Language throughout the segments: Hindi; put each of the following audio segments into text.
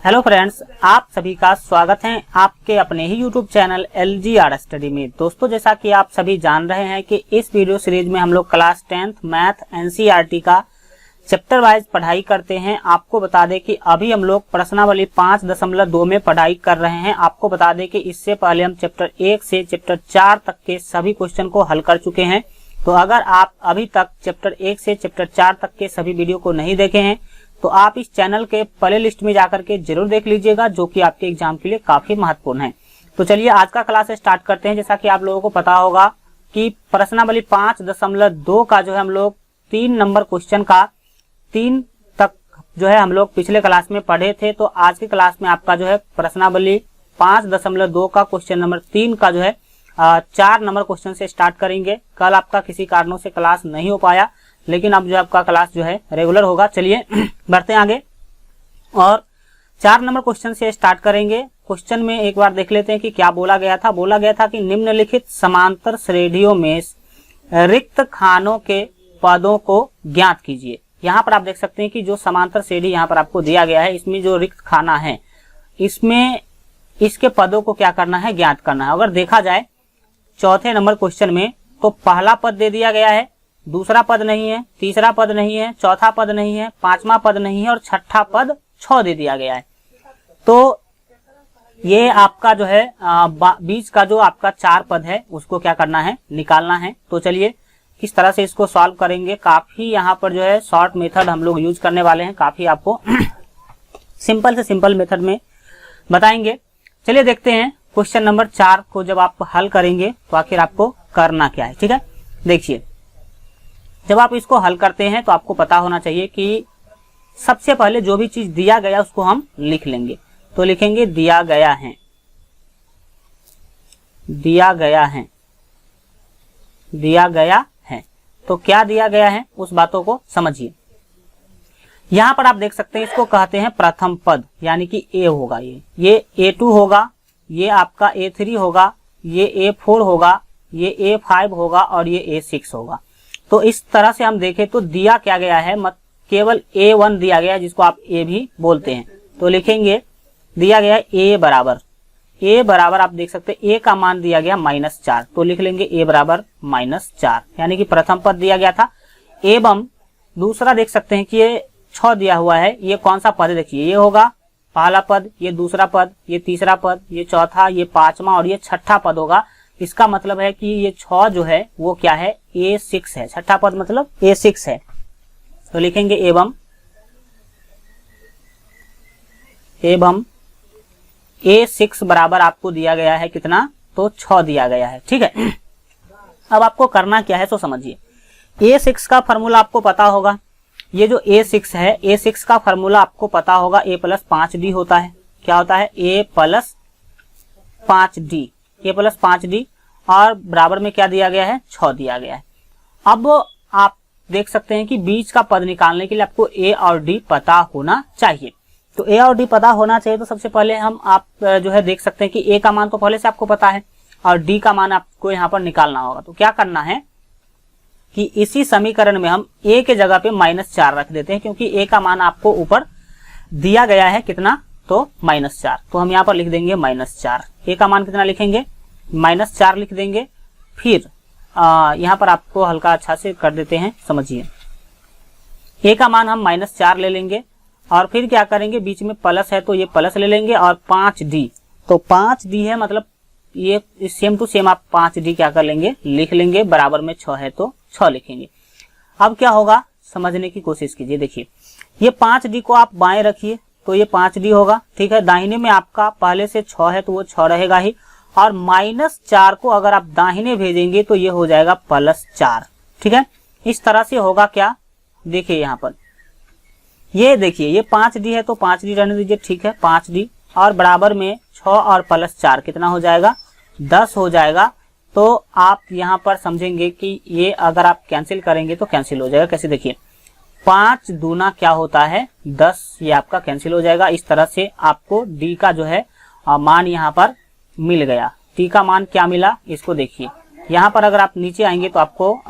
हेलो फ्रेंड्स, आप सभी का स्वागत है आपके अपने ही यूट्यूब चैनल LGR स्टडी में। दोस्तों, जैसा कि आप सभी जान रहे हैं कि इस वीडियो सीरीज में हम लोग क्लास 10th मैथ NCERT का चैप्टर वाइज पढ़ाई करते हैं। आपको बता दें कि अभी हम लोग प्रश्नावली 5.2 में पढ़ाई कर रहे हैं। आपको बता दें कि इससे पहले हम चैप्टर 1 से चैप्टर 4 तक के सभी क्वेश्चन को हल कर चुके हैं। तो अगर आप अभी तक चैप्टर 1 से चैप्टर 4 तक के सभी वीडियो को नहीं देखे हैं तो आप इस चैनल के प्ले लिस्ट में जाकर के जरूर देख लीजिएगा, जो कि आपके एग्जाम के लिए काफी महत्वपूर्ण है। तो चलिए आज का क्लास स्टार्ट करते हैं। जैसा कि आप लोगों को पता होगा कि प्रश्नावली 5.2 का जो है हम लोग 3 नंबर क्वेश्चन का 3 तक जो है हम लोग पिछले क्लास में पढ़े थे। तो आज की क्लास में आपका जो है प्रश्नावली 5.2 का क्वेश्चन नंबर 3 का जो है 4 नंबर क्वेश्चन से स्टार्ट करेंगे। कल आपका किसी कारणों से क्लास नहीं हो पाया, लेकिन अब जो आपका क्लास जो है रेगुलर होगा। चलिए बढ़ते हैं आगे और 4 नंबर क्वेश्चन से स्टार्ट करेंगे। क्वेश्चन में एक बार देख लेते हैं कि क्या बोला गया था। बोला गया था कि निम्नलिखित समांतर श्रेणियों में रिक्त खानों के पदों को ज्ञात कीजिए। यहाँ पर आप देख सकते हैं कि जो समांतर श्रेणी यहाँ पर आपको दिया गया है, इसमें जो रिक्त खाना है इसमें इसके पदों को क्या करना है, ज्ञात करना है। अगर देखा जाए चौथे नंबर क्वेश्चन में तो पहला पद दे दिया गया है, दूसरा पद नहीं है, तीसरा पद नहीं है, चौथा पद नहीं है, पांचवा पद नहीं है और छठा पद 6 दे दिया गया है। तो ये आपका जो है बीच का जो आपका 4 पद है उसको क्या करना है, निकालना है। तो चलिए किस तरह से इसको सॉल्व करेंगे। काफी यहाँ पर जो है शॉर्ट मेथड हम लोग यूज करने वाले हैं, काफी आपको सिंपल से सिंपल मेथड में बताएंगे। चलिए देखते हैं क्वेश्चन नंबर 4 को जब आप हल करेंगे तो आखिर आपको करना क्या है। ठीक है, देखिए जब आप इसको हल करते हैं तो आपको पता होना चाहिए कि सबसे पहले जो भी चीज दिया गया उसको हम लिख लेंगे। तो लिखेंगे दिया गया है, दिया गया है, दिया गया है। तो क्या दिया गया है उस बातों को समझिए। यहां पर आप देख सकते हैं इसको कहते हैं प्रथम पद, यानी कि A होगा, ये A2 होगा, ये आपका A3 होगा, ये A4 होगा, ये A5 होगा और ये A6 होगा। तो इस तरह से हम देखें तो दिया क्या गया है, केवल A1 दिया गया है, जिसको आप A भी बोलते हैं। तो लिखेंगे दिया गया है A बराबर आप देख सकते हैं A का मान दिया गया -4। तो लिख लेंगे A बराबर -4, यानी कि प्रथम पद दिया गया था। एवं दूसरा देख सकते हैं कि ये 6 दिया हुआ है। ये कौन सा पद, देखिए ये होगा पहला पद, ये दूसरा पद, ये तीसरा पद, ये चौथा, ये पांचवा और ये छठा पद होगा। इसका मतलब है कि ये 6 जो है वो क्या है, A6 है। छठा पद मतलब A6 है। तो लिखेंगे एवं A6 बराबर आपको दिया गया है कितना, तो 6 दिया गया है। ठीक है, अब आपको करना क्या है सो समझिए। A6 का फॉर्मूला आपको पता होगा। ये जो A6 है, A6 का फॉर्मूला आपको पता होगा, A + 5D होता है। क्या होता है, A + 5D, A + 5D और बराबर में क्या दिया गया है, 6 दिया गया है। अब आप देख सकते हैं कि बीच का पद निकालने के लिए आपको A और D पता होना चाहिए। तो A और D पता होना चाहिए। तो सबसे पहले आप जो है देख सकते हैं कि A का मान तो पहले से आपको पता है और D का मान आपको यहाँ पर निकालना होगा। तो क्या करना है कि इसी समीकरण में हम A के जगह पे -4 रख देते हैं, क्योंकि A का मान आपको ऊपर दिया गया है कितना, तो -4। तो हम यहाँ पर लिख देंगे -4। A का मान कितना लिखेंगे, -4 लिख देंगे। फिर यहाँ पर आपको हल्का अच्छा से कर देते हैं, समझिए। A का मान हम -4 ले लेंगे और फिर क्या करेंगे, बीच में प्लस है तो ये प्लस ले लेंगे और 5D, तो 5D है मतलब ये सेम टू सेम आप 5D क्या कर लेंगे, लिख लेंगे। बराबर में 6 है तो 6 लिखेंगे। अब क्या होगा समझने की कोशिश कीजिए। देखिए ये 5D को आप बाएं रखिए तो ये 5D होगा। ठीक है, दाहिने में आपका पहले से 6 है तो वो 6 रहेगा ही, और -4 को अगर आप दाहिने भेजेंगे तो ये हो जाएगा +4। ठीक है, इस तरह से होगा क्या, देखिए यहाँ पर ये देखिए ये 5D है तो 5D रहने दीजिए। ठीक है, 5D और बराबर में 6 और +4 कितना हो जाएगा, 10 हो जाएगा। तो आप यहाँ पर समझेंगे कि ये अगर आप कैंसिल करेंगे तो कैंसिल हो जाएगा। कैसे, देखिए 5 दूना क्या होता है 10, ये आपका कैंसिल हो जाएगा। इस तरह से आपको D का जो है मान यहाँ पर मिल गया। D का मान क्या मिला, इसको देखिए। यहाँ पर अगर आप नीचे आएंगे तो आपको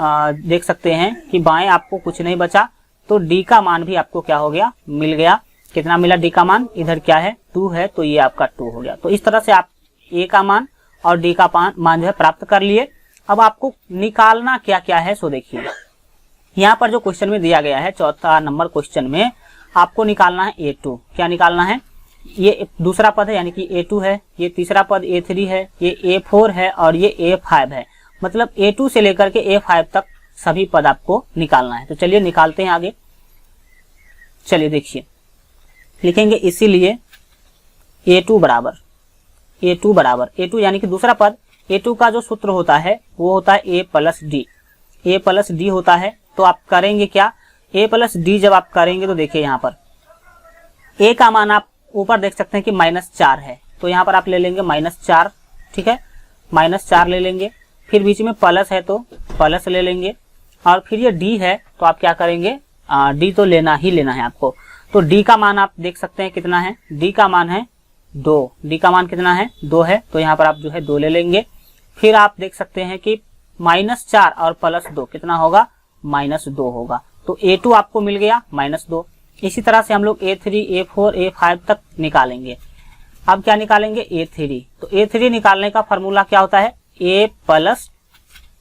देख सकते हैं कि बाएं आपको कुछ नहीं बचा, तो D का मान भी आपको क्या हो गया, मिल गया। कितना मिला डी का मान, इधर क्या है 2 है, तो ये आपका 2 हो गया। तो इस तरह से आप ए का मान और डी का मान जो है प्राप्त कर लिए। अब आपको निकालना क्या क्या है, सो देखिए यहाँ पर जो क्वेश्चन में दिया गया है, चौथा नंबर क्वेश्चन में आपको निकालना है A2। क्या निकालना है, ये दूसरा पद है यानी कि A2 है, ये तीसरा पद A3 है, ये A4 है और ये A5 है। मतलब A2 से लेकर के A5 तक सभी पद आपको निकालना है। तो चलिए निकालते हैं आगे। चलिए देखिए, लिखेंगे इसीलिए A2 बराबर यानी कि दूसरा पद A2 का जो सूत्र होता है वो होता है A प्लस डी होता है। तो आप करेंगे क्या, A प्लस डी जब आप करेंगे तो देखिए यहाँ पर A का मान आप ऊपर देख सकते हैं कि -4 है, तो यहाँ पर आप ले लेंगे -4, ठीक है, -4 ले लेंगे। फिर बीच में प्लस है तो प्लस ले लेंगे, और फिर ये D है तो आप क्या करेंगे, D तो लेना ही लेना है आपको। तो D का मान आप देख सकते हैं कितना है, D का मान है 2, D का मान कितना है 2 है, तो यहाँ पर आप जो है 2 ले लेंगे। फिर आप देख सकते हैं कि -4 और +2 कितना होगा, -2 होगा। तो A2 आपको मिल गया -2। इसी तरह से हम लोग A3, A4, A5 तक निकालेंगे। अब क्या निकालेंगे, A3। तो A3 निकालने का फॉर्मूला क्या होता है, A प्लस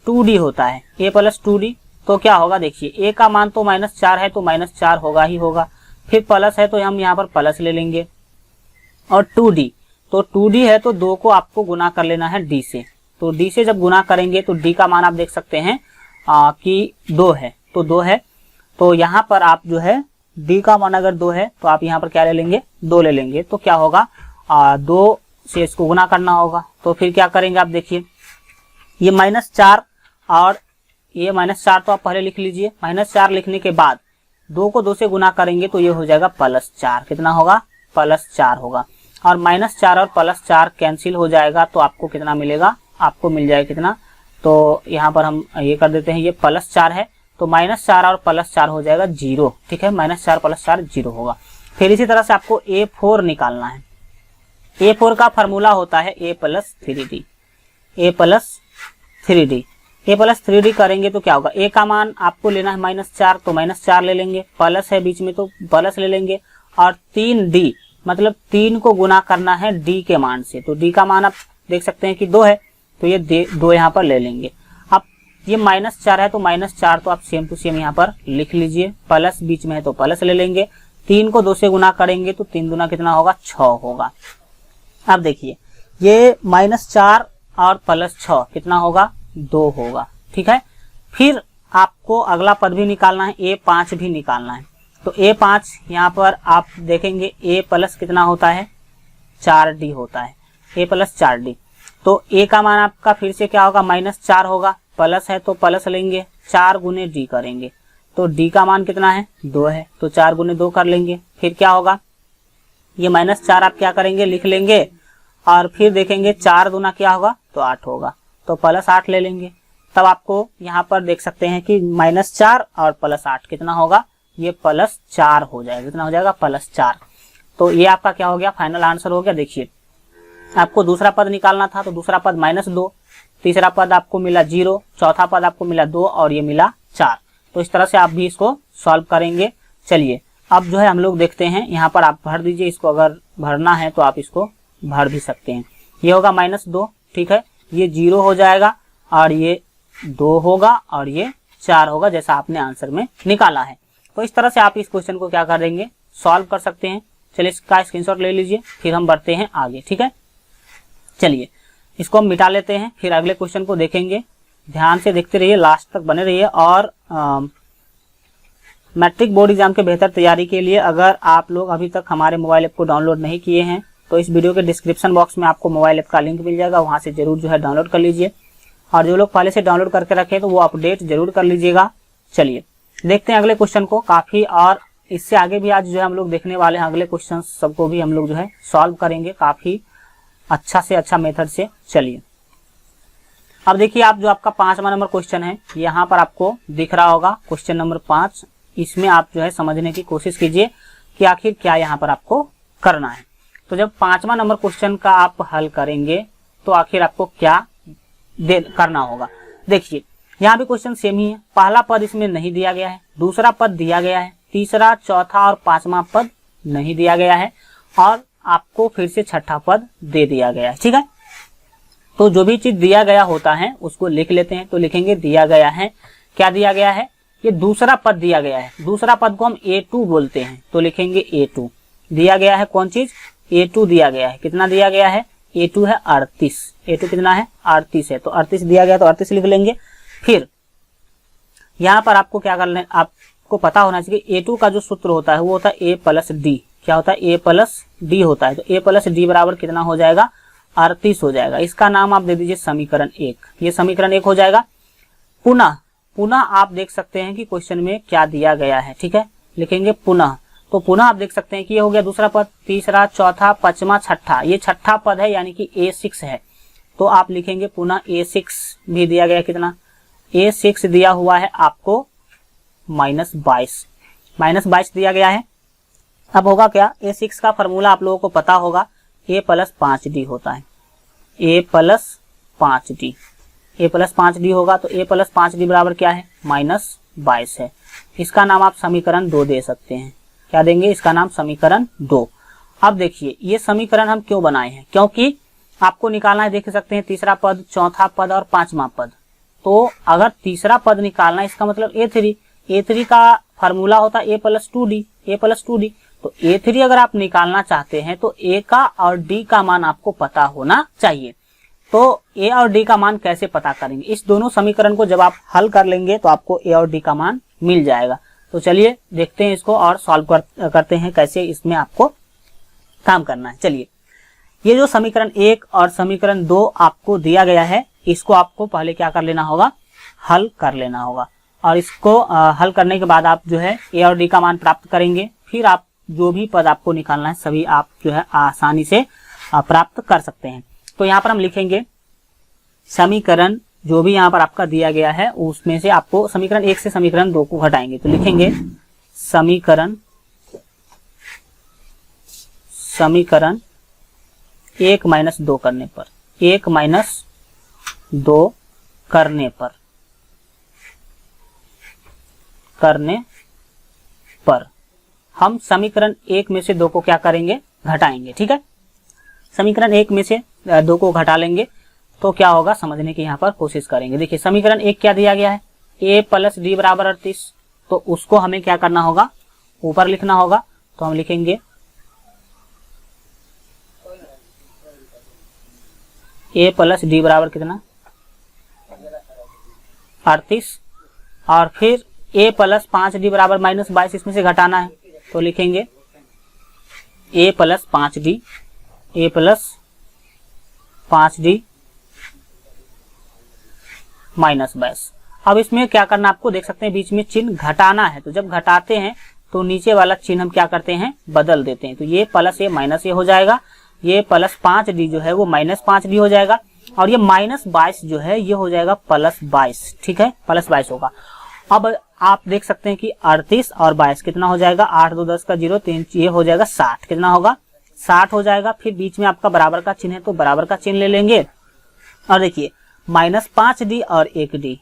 2D होता है, A प्लस 2D। तो क्या होगा देखिए, A का मान तो -4 है तो -4 होगा ही होगा, फिर प्लस है तो हम यहाँ पर प्लस ले लेंगे, और 2D, तो 2D है तो 2 को आपको गुना कर लेना है D से। तो D से जब गुना करेंगे तो D का मान आप देख सकते हैं कि 2 है, तो 2 है। तो यहाँ पर आप जो है D का मान अगर 2 है तो आप यहाँ पर क्या ले लेंगे, 2 ले लेंगे। तो क्या होगा, 2 से इसको गुना करना होगा। तो फिर क्या करेंगे, आप देखिए ये -4 और ये -4 तो आप पहले लिख लीजिए। -4 लिखने के बाद 2 को 2 से गुना करेंगे तो ये हो जाएगा +4। कितना होगा, +4 होगा। और -4 और +4 कैंसिल हो जाएगा तो आपको कितना मिलेगा, आपको मिल जाएगा कितना, तो यहाँ पर हम ये कर देते हैं, ये +4 है तो -4 और +4 हो जाएगा 0, ठीक है, -4 + 4 0 होगा। फिर इसी तरह से आपको A4 निकालना है। A4 का फॉर्मूला होता है A plus 3D। A plus 3D करेंगे तो क्या होगा, A का मान आपको लेना है -4, तो -4 ले लेंगे, प्लस है बीच में तो प्लस ले लेंगे, और 3D मतलब 3 को गुना करना है D के मान से। तो D का मान आप देख सकते हैं कि 2 है, तो ये 2 यहाँ पर ले लेंगे। अब ये -4 है तो -4 तो आप सेम टू सेम यहाँ पर लिख लीजिए, प्लस बीच में है तो प्लस ले लेंगे। 3 को 2 से गुना करेंगे तो 3 दूना कितना होगा, 6 होगा। अब देखिए ये -4 और +6 कितना होगा, 2 होगा, ठीक है। फिर आपको अगला पद भी निकालना है, A5 भी निकालना है। तो A5 यहाँ पर आप देखेंगे A प्लस कितना होता है, 4D होता है, A प्लस 4D। तो A का मान आपका फिर से क्या होगा, -4 होगा, प्लस है तो प्लस लेंगे, 4 गुने D करेंगे, तो D का मान कितना है, 2 है, तो 4 गुने 2 कर लेंगे। फिर क्या होगा, ये -4 आप क्या करेंगे, लिख लेंगे, और फिर देखेंगे 4 दूना क्या होगा, तो 8 होगा, तो +8 ले लेंगे। तब आपको यहाँ पर देख सकते हैं कि -4 और +8 कितना होगा, ये +4 हो जाएगा। कितना हो जाएगा, +4। तो ये आपका क्या हो गया, फाइनल आंसर हो गया। देखिए आपको दूसरा पद निकालना था, तो दूसरा पद -2, तीसरा पद आपको मिला 0, चौथा पद आपको मिला 2 और ये मिला 4। तो इस तरह से आप भी इसको सॉल्व करेंगे। चलिए अब जो है हम लोग देखते हैं, यहाँ पर आप भर दीजिए, इसको अगर भरना है तो आप इसको भर भी सकते हैं। ये होगा -2, ठीक है, ये 0 हो जाएगा, और ये 2 होगा, और ये 4 होगा, जैसा आपने आंसर में निकाला है। तो इस तरह से आप इस क्वेश्चन को क्या करेंगे, सॉल्व कर सकते हैं। चलिए इसका स्क्रीनशॉट ले लीजिए, फिर हम बढ़ते हैं आगे, ठीक है। चलिए इसको हम मिटा लेते हैं, फिर अगले क्वेश्चन को देखेंगे। ध्यान से देखते रहिए, लास्ट तक बने रहिए। और मैट्रिक बोर्ड एग्जाम के बेहतर तैयारी के लिए अगर आप लोग अभी तक हमारे मोबाइल ऐप को डाउनलोड नहीं किए हैं तो इस वीडियो के डिस्क्रिप्शन बॉक्स में आपको मोबाइल ऐप का लिंक मिल जाएगा, वहां से जरूर जो है डाउनलोड कर लीजिए। और जो लोग पहले से डाउनलोड करके रखे तो वो अपडेट जरूर कर लीजिएगा। चलिए देखते हैं अगले क्वेश्चन को। काफी और इससे आगे भी आज जो है हम लोग देखने वाले हैं अगले क्वेश्चन, सबको भी हम लोग जो है सॉल्व करेंगे काफी अच्छा से अच्छा मेथड से। चलिए अब देखिए, आप जो आपका 5वां नंबर क्वेश्चन है, यहाँ पर आपको दिख रहा होगा क्वेश्चन नंबर 5। इसमें आप जो है समझने की कोशिश कीजिए कि आखिर क्या यहाँ पर आपको करना है। तो जब 5वां नंबर क्वेश्चन का आप हल करेंगे तो आखिर आपको क्या करना होगा। देखिए यहाँ भी क्वेश्चन सेम ही है, पहला पद इसमें नहीं दिया गया है, दूसरा पद दिया गया है, तीसरा, चौथा और 5वां पद नहीं दिया गया है और आपको फिर से छठा पद दे दिया गया है। ठीक है, तो जो भी चीज दिया गया होता है उसको लिख लेते हैं। तो लिखेंगे दिया गया है, क्या दिया गया है, ये दूसरा पद दिया गया है। दूसरा पद को हम A2 बोलते हैं, तो लिखेंगे A2 दिया गया है। कौन चीज, A2 दिया गया है। कितना दिया गया है, A2 है 38। A2 कितना है, 38 है, तो 38 दिया गया तो 38 लिख लेंगे। फिर यहाँ पर आपको क्या करना है, आपको पता होना चाहिए A2 का जो सूत्र होता है वो होता है A प्लस डी। क्या होता है, A प्लस डी होता है। तो A प्लस डी बराबर कितना हो जाएगा, 38 हो जाएगा। इसका नाम आप दे दीजिए समीकरण 1। ये समीकरण 1 हो जाएगा। पुनः आप देख सकते हैं कि क्वेश्चन में क्या दिया गया है। ठीक है, लिखेंगे पुनः। तो पुनः आप देख सकते हैं कि ये हो गया दूसरा पद, तीसरा, चौथा, पांचवा, छठा। ये छठा पद है यानी कि A6 है। तो आप लिखेंगे पुनः A6 भी दिया गया। कितना, A6 दिया हुआ है आपको -22 दिया गया है। अब होगा क्या, A6 का फॉर्मूला आप लोगों को पता होगा, A प्लस 5D होता है। A plus 5D, A plus 5D होगा। तो A प्लस 5D बराबर क्या है, -22 है। इसका नाम आप समीकरण 2 दे सकते हैं। क्या देंगे, इसका नाम समीकरण 2। अब देखिए ये समीकरण हम क्यों बनाए हैं, क्योंकि आपको निकालना है, देख सकते हैं तीसरा पद, चौथा पद और पांचवा पद। तो अगर तीसरा पद निकालना है इसका मतलब A3 का फॉर्मूला होता है A प्लस 2D। तो A3 अगर आप निकालना चाहते हैं तो A का और D का मान आपको पता होना चाहिए। तो A और D का मान कैसे पता करेंगे, इस दोनों समीकरण को जब आप हल कर लेंगे तो आपको A और D का मान मिल जाएगा। तो चलिए देखते हैं इसको और सॉल्व करते हैं कैसे इसमें आपको काम करना है। चलिए, ये जो समीकरण 1 और समीकरण 2 आपको दिया गया है, इसको आपको पहले क्या कर लेना होगा, हल कर लेना होगा। और इसको हल करने के बाद आप जो है A और D का मान प्राप्त करेंगे। फिर आप जो भी पद आपको निकालना है सभी आप जो है आसानी से प्राप्त कर सकते हैं। तो यहाँ पर हम लिखेंगे समीकरण जो भी यहाँ पर आपका दिया गया है उसमें से आपको समीकरण 1 से समीकरण 2 को घटाएंगे। तो लिखेंगे समीकरण 1 माइनस 2 करने पर, 1 माइनस 2 करने पर हम समीकरण 1 में से 2 को क्या करेंगे, घटाएंगे। ठीक है, समीकरण 1 में से 2 को घटा लेंगे तो क्या होगा समझने की यहाँ पर कोशिश करेंगे। देखिए समीकरण 1 क्या दिया गया है, A प्लस डी बराबर 38। तो उसको हमें क्या करना होगा, ऊपर लिखना होगा। तो हम लिखेंगे A प्लस डी बराबर कितना, 38। और फिर A प्लस 5D बराबर -22, इसमें से घटाना है। तो लिखेंगे A plus 5D, A plus 5D -22। अब इसमें क्या करना आपको देख सकते हैं बीच में चिन्ह घटाना है। तो जब घटाते हैं तो नीचे वाला चिन्ह हम क्या करते हैं, बदल देते हैं। तो ये प्लस A माइनस A हो जाएगा, ये प्लस 5D जो है वो -5D हो जाएगा, और ये -22 जो है ये हो जाएगा +22। ठीक है, +22 होगा। अब आप देख सकते हैं कि 38 और 22 कितना हो जाएगा, 8 2 10 का 0 3, ये हो जाएगा 60। कितना होगा, 60 हो जाएगा। फिर बीच में आपका बराबर का चिन्ह है तो बराबर का चिन्ह ले लेंगे। और देखिए -5D और 1D,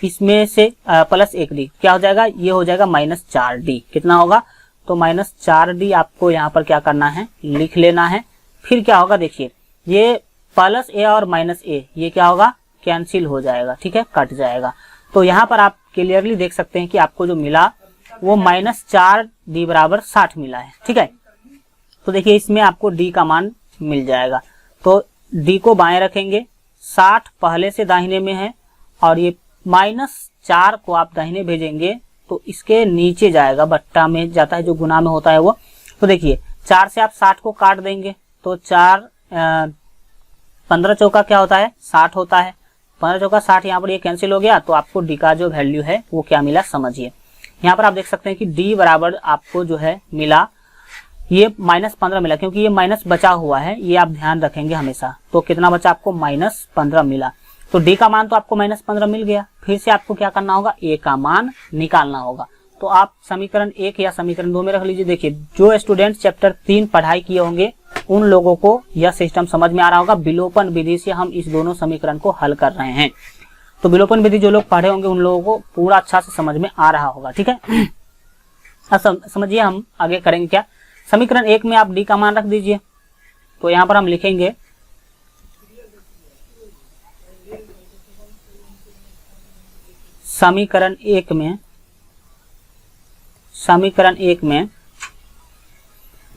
इसमें से प्लस 1D क्या हो जाएगा, ये हो जाएगा -4D। कितना होगा, तो -4D आपको यहाँ पर क्या करना है, लिख लेना है। फिर क्या होगा, देखिए ये प्लस A और -A ये क्या होगा, कैंसिल हो जाएगा। ठीक है, कट जाएगा। तो यहाँ पर आप क्लियरली देख सकते हैं कि आपको जो मिला वो -4D बराबर 60 मिला है। ठीक है, तो देखिए इसमें आपको D का मान मिल जाएगा। तो D को बाएं रखेंगे, 60 पहले से दाहिने में है, और ये -4 को आप दाहिने भेजेंगे तो इसके नीचे जाएगा, बट्टा में जाता है जो गुना में होता है वो। तो देखिए 4 से आप 60 को काट देंगे तो 15 चौका क्या होता है, 60 होता है। 15 चौका 60, यहाँ पर ये कैंसिल हो गया। तो आपको डी का जो वैल्यू है वो क्या मिला समझिए। यहाँ पर आप देख सकते हैं कि डी बराबर आपको जो है मिला, ये -15 मिला, क्योंकि ये माइनस बचा हुआ है, ये आप ध्यान रखेंगे हमेशा। तो कितना बचा आपको, -15 मिला। तो डी का मान तो आपको -15 मिल गया। फिर से आपको क्या करना होगा, ए का मान निकालना होगा। तो आप समीकरण 1 या समीकरण 2 में रख लीजिए। देखिए जो स्टूडेंट चैप्टर 3 पढ़ाई किए होंगे उन लोगों को यह सिस्टम समझ में आ रहा होगा। विलोपन विधि से हम इस दोनों समीकरण को हल कर रहे हैं। तो विलोपन विधि जो लोग पढ़े होंगे उन लोगों को पूरा अच्छा से समझ में आ रहा होगा। ठीक है, अब समझिए हम आगे करेंगे क्या, समीकरण 1 में आप डी का मान रख दीजिए। तो यहाँ पर हम लिखेंगे समीकरण 1 में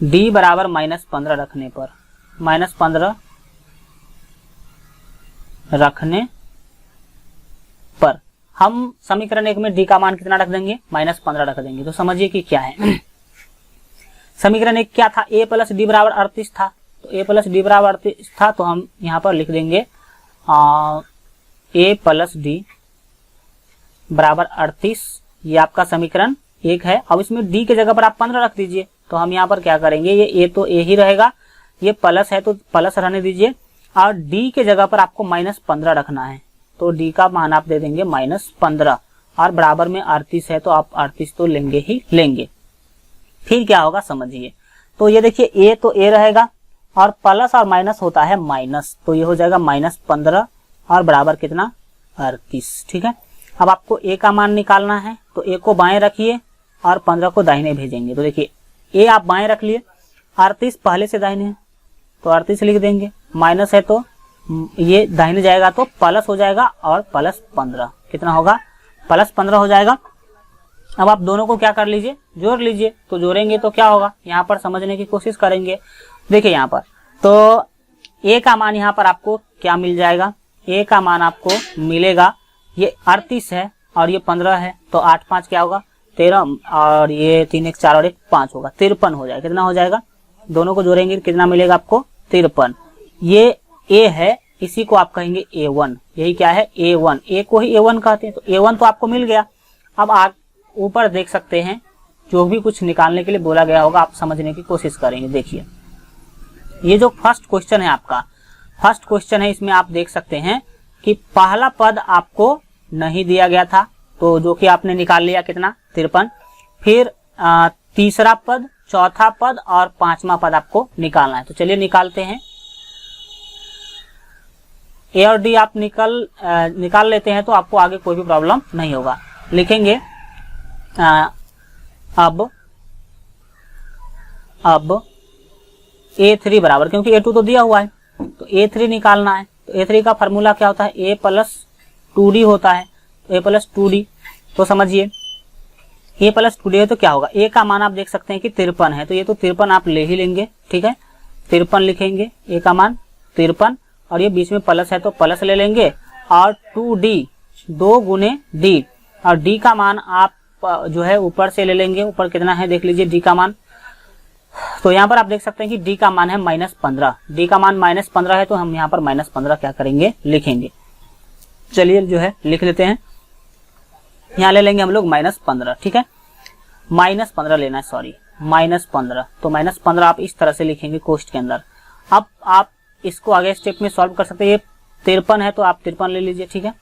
d बराबर -15 रखने पर, -15 रखने पर हम समीकरण 1 में d का मान कितना रख देंगे, -15 रख देंगे। तो समझिए कि क्या है। समीकरण 1 क्या था, a प्लस डी बराबर 38 था। तो a प्लस डी बराबर 38 था, तो हम यहाँ पर लिख देंगे a प्लस डी बराबर 38। ये आपका समीकरण 1 है। अब इसमें d के जगह पर आप 15 रख दीजिए। तो हम यहाँ पर क्या करेंगे, ये a तो a ही रहेगा, ये प्लस है तो प्लस रहने दीजिए, और d के जगह पर आपको -15 रखना है। तो d का मान आप दे देंगे -15, और बराबर में 38 है तो आप 38 तो लेंगे ही लेंगे। फिर क्या होगा समझिए। तो ये देखिए a तो a रहेगा, और प्लस और माइनस होता है माइनस, तो ये हो जाएगा -15 और बराबर कितना 38। ठीक है। अब आपको a का मान निकालना है, तो a को बाएं रखिए और 15 को दाहिने भेजेंगे। तो देखिए a आप बाएं रख लिए, 38 पहले से दाहिने है तो 38 लिख देंगे, माइनस है तो ये दाहिने जाएगा तो प्लस हो जाएगा, और +15 कितना होगा, +15 हो जाएगा। अब आप दोनों को क्या कर लीजिए, जोड़ लीजिए। तो जोड़ेंगे तो क्या होगा, यहाँ पर समझने की कोशिश करेंगे। देखिए यहाँ पर तो a का मान यहाँ पर आपको क्या मिल जाएगा, a का मान आपको मिलेगा, ये 38 है और ये 15 है, तो 8 5 क्या होगा 13, और ये 3 1 4 और 1 5 होगा, 53 हो जाएगा। कितना हो जाएगा, दोनों को जोड़ेंगे कितना मिलेगा आपको 53। ये a है, इसी को आप कहेंगे a1। यही क्या है a1, a को ही a1 कहते हैं। तो a1 तो आपको मिल गया। अब आप ऊपर देख सकते हैं, जो भी कुछ निकालने के लिए बोला गया होगा आप समझने की कोशिश करेंगे। देखिए ये जो फर्स्ट क्वेश्चन है आपका, फर्स्ट क्वेश्चन है, इसमें आप देख सकते हैं कि पहला पद आपको नहीं दिया गया था, तो जो कि आपने निकाल लिया कितना 53। फिर तीसरा पद, चौथा पद और पांचवा पद आपको निकालना है। तो चलिए निकालते हैं। ए और डी आप निकाल लेते हैं तो आपको आगे कोई भी प्रॉब्लम नहीं होगा। लिखेंगे अब A3 बराबर, क्योंकि A2 तो दिया हुआ है तो A3 निकालना है। तो A3 का फार्मूला क्या होता है, A प्लस 2D होता है। तो A प्लस 2D, तो समझिए A प्लस 2D है तो क्या होगा, A का मान आप देख सकते हैं कि 53 है, तो ये तो 53 आप ले ही लेंगे। ठीक है, 53 लिखेंगे, A का मान 53, और ये बीच में प्लस है तो प्लस ले लेंगे, और 2D 2 गुने D, और D का मान आप जो है ऊपर से ले लेंगे। ऊपर कितना है देख लीजिए D का मान, तो यहाँ पर आप देख सकते हैं कि D का मान है -15। D का मान -15 है तो हम यहाँ पर -15 क्या करेंगे लिखेंगे। चलिए जो है लिख लेते हैं, यहाँ ले लेंगे हम लोग -15। ठीक है, -15 लेना है, सॉरी -15। तो -15 आप इस तरह से लिखेंगे कोष्ठ के अंदर। अब आप इसको आगे स्टेप में सॉल्व कर सकते हैं। ये 53 है तो आप 53 ले लीजिए। ठीक है,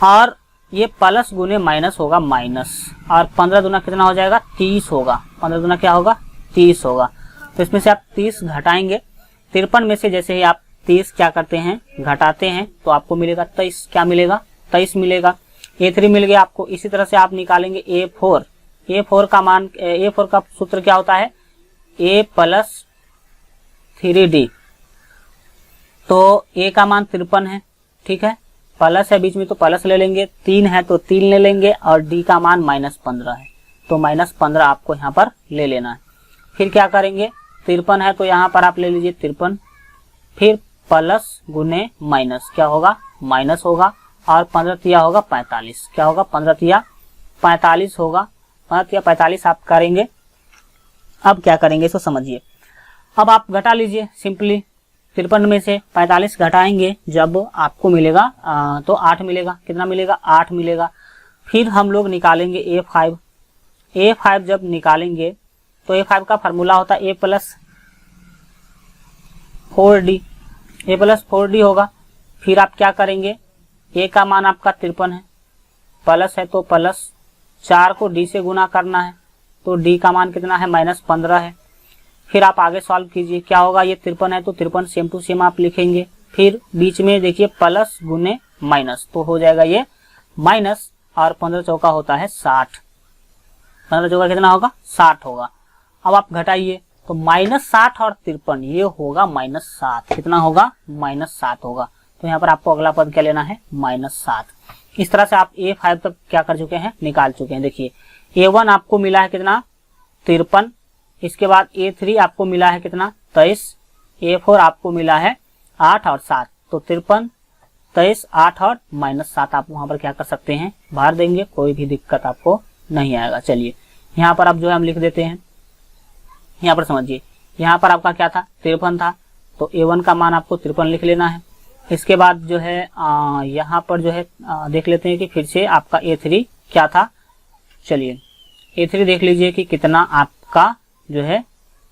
और ये प्लस गुने माइनस होगा माइनस, और 15 दूना कितना हो जाएगा 30 होगा। 15 दूना क्या होगा 30 होगा। तो इसमें से आप 30 घटाएंगे, 53 में से जैसे ही आप 30 क्या करते हैं घटाते हैं तो आपको मिलेगा 23। क्या मिलेगा 23 मिलेगा। A3 मिल गया आपको। इसी तरह से आप निकालेंगे A4। A4 का मान, A4 का सूत्र क्या होता है, A प्लस 3D। तो A का मान 53 है। ठीक है, प्लस है बीच में तो प्लस ले लेंगे, 3 है तो 3 ले लेंगे, और D का मान -15 है तो -15 आपको यहाँ पर ले लेना है। फिर क्या करेंगे, 53 है तो यहाँ पर आप ले लीजिए 53, फिर प्लस गुने माइनस क्या होगा माइनस होगा, और 15 तिया होगा 45। क्या होगा 15 तिया 45 होगा। 15 तिया 45 आप करेंगे। अब क्या करेंगे इसको समझिए। अब आप घटा लीजिए सिंपली, 53 में से 45 घटाएंगे जब आपको मिलेगा तो 8 मिलेगा। कितना मिलेगा 8 मिलेगा। फिर हम लोग निकालेंगे A5। A5 जब निकालेंगे तो A5 का फार्मूला होता है A plus 4D। A plus 4D होगा। फिर आप क्या करेंगे, A का मान आपका 53 है, प्लस है तो प्लस 4 को D से गुना करना है, तो D का मान कितना है -15 है। फिर आप आगे सॉल्व कीजिए, क्या होगा, ये 53 है तो 53 सेम टू सेम आप लिखेंगे। फिर बीच में देखिए प्लस गुने माइनस, तो हो जाएगा ये माइनस, और 15 चौका होता है 60। 15 चौका कितना होगा 60 होगा। अब आप घटाइए तो -60 और 53 ये होगा -7। कितना होगा? -7 होगा। तो यहाँ पर आपको अगला पद क्या लेना है? -7। इस तरह से आप A5 तक क्या कर चुके हैं? निकाल चुके हैं। देखिए A1 आपको मिला है कितना? 53। इसके बाद A3 आपको मिला है कितना? 23। A4 आपको मिला है 8 और 7। तो 53, 23, 8 और -7 आप वहां पर क्या कर सकते हैं? भर देंगे, कोई भी दिक्कत आपको नहीं आएगा। चलिए यहाँ पर अब जो है हम लिख देते हैं। यहाँ पर समझिए, यहाँ पर आपका क्या था? 53 था, तो A1 का मान आपको 53 लिख लेना है। इसके बाद जो है यहाँ पर जो है देख लेते हैं कि फिर से आपका A3 क्या था। चलिए A3 देख लीजिए कि कितना आपका जो है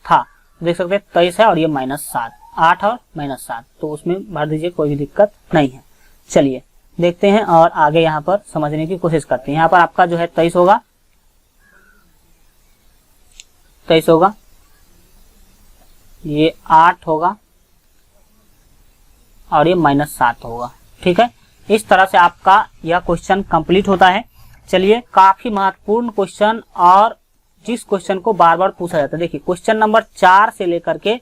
था। देख सकते हैं 23 है और ये -7, 8 और -7, तो उसमें भर दीजिए, कोई भी दिक्कत नहीं है। चलिए देखते हैं और आगे यहाँ पर समझने की कोशिश करते हैं। यहाँ पर आपका जो है 23 होगा, 23 होगा, ये 8 होगा और ये -7 होगा। ठीक है, इस तरह से आपका यह क्वेश्चन कंप्लीट होता है। चलिए काफी महत्वपूर्ण क्वेश्चन, और जिस क्वेश्चन को बार बार पूछा जाता है। देखिए क्वेश्चन नंबर 4 से लेकर के